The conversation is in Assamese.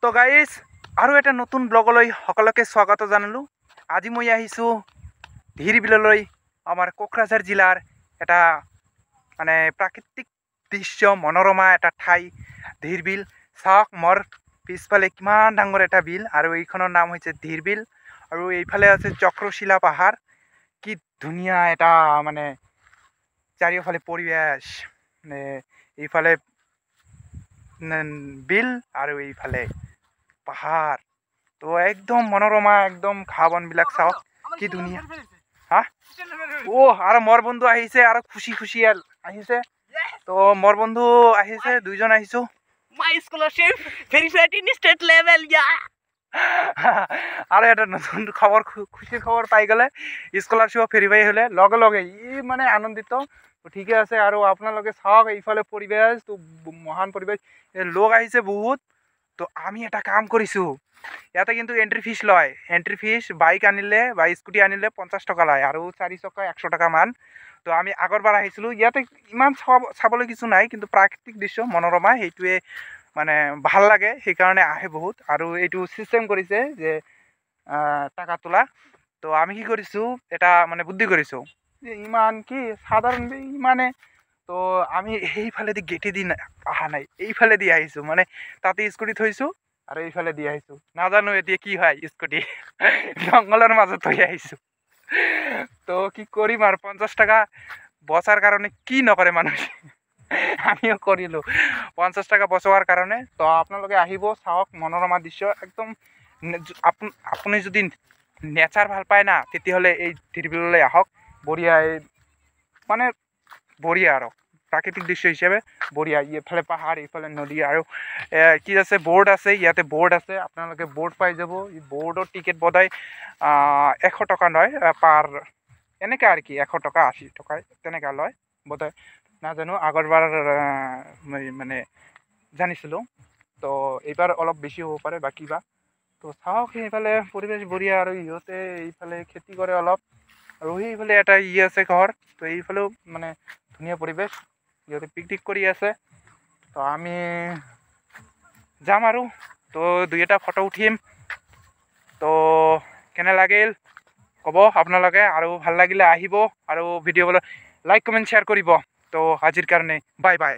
তো গাইজ আৰু এটা নতুন ব্লগলৈ সকলোকে স্বাগত জানালোঁ। আজি মই আহিছোঁ ধিৰবিললৈ। আমাৰ কোকৰাঝাৰ জিলাৰ এটা মানে প্ৰাকৃতিক দৃশ্য মনোৰমা এটা ঠাই ধিৰবিল। চাওক মোৰ পিছফালে কিমান ডাঙৰ এটা বিল, আৰু এইখনৰ নাম হৈছে ধিৰবিল। আৰু এইফালে আছে চক্ৰশিলা পাহাৰ। কি ধুনীয়া এটা মানে চাৰিওফালে পৰিৱেশ, এইফালে বিল আৰু এইফালে পাহাৰ। তো একদম মনোৰমা, একদম ঘাঁহ বনবিলাক চাওক কি ধুনীয়া। হা আৰু মোৰ বন্ধু আহিছে, আৰু খুশি খুশি আহিছে। তো মোৰ বন্ধু আহিছে, দুইজন আহিছোঁ। My scholarship verified in state level, yeah. আৰু এটা নতুন খবৰ, খুশিৰ খবৰ পাই গ'লে, স্কলাৰশ্বিপ ভেৰিফাই হ'লে লগে লগে ই মানে আনন্দিত। ঠিকে আছে। আৰু আপোনালোকে চাওক এইফালে পৰিৱেশ, তো মহান পৰিৱেশ, লোক আহিছে বহুত। তো আমি এটা কাম কৰিছোঁ, ইয়াতে কিন্তু এণ্ট্ৰি ফিজ লয়। এণ্ট্ৰি ফিজ বাইক আনিলে বা স্কুটি আনিলে 50 টকা লয়, আৰু 4 চকা 100 টকা মান। তো আমি আগৰবাৰ আহিছিলোঁ, ইয়াতে ইমান চাবলৈ কিছু নাই, কিন্তু প্ৰাকৃতিক দৃশ্য মনোৰমা সেইটোৱে মানে ভাল লাগে, সেইকাৰণে আহে বহুত। আৰু এইটো ছিষ্টেম কৰিছে যে টাকা তোলা। তো আমি কি কৰিছোঁ, এটা মানে বুদ্ধি কৰিছোঁ যে ইমান কি সাধাৰণ ইমানে। তো আমি সেইফালেদি গেটেদি অহা নাই, এইফালেদি আহিছোঁ। মানে তাতে স্কুটি থৈছোঁ আৰু এইফালে দি আহিছোঁ। নাজানো এতিয়া কি হয়, স্কুটি জংঘলৰ মাজত থৈ আহিছোঁ। তো কি কৰিম আৰু, 50 টকা বচাৰ কাৰণে কি নকৰে মানুহে, আমিও কৰিলোঁ 50 টকা বচোৱাৰ কাৰণে। তো আপোনালোকে আহিব, চাওক মনোৰমা দৃশ্য একদম। আপুনি যদি নেচাৰ ভাল পায় না, তেতিয়াহ'লে এই ধিৰবিললৈ আহক। বঢ়িয়া, মানে বঢ়িয়া আৰু প্ৰাকৃতিক দৃশ্য হিচাপে বঢ়িয়া। এইফালে পাহাৰ, এইফালে নদী, আৰু কি আছে, বৰ্ড আছে, ইয়াতে বৰ্ড আছে, আপোনালোকে বৰ্ড পাই যাব। বৰ্ডৰ টিকেট বোধহয় 100 টকা লয় পাৰ, এনেকৈ আৰু কি 100 টকা 80 টকা তেনেকৈ লয় বোধহয়, নাজানো। আগৰবাৰ মানে জানিছিলোঁ, তো এইবাৰ অলপ বেছি হ'ব পাৰে বা কিবা। তো চাওক সেইফালে পৰিৱেশ বঢ়িয়া, আৰু ইহঁতে এইফালে খেতি কৰে অলপ, আৰু সেইফালে এটা আছে ঘৰ। তো এইফালেও মানে ধুনীয়া পৰিৱেশ, ইহঁতে পিকনিক কৰি আছে। তো আমি যাম আৰু, তো 2-এটা ফটো উঠিম। তো কেনে লাগিল ক'ব আপোনালোকে, আৰু ভাল লাগিলে আহিব, আৰু ভিডিঅ'বিলাক লাইক কমেণ্ট শ্বেয়াৰ কৰিব। তো আজিৰ কাৰণে বাই বাই।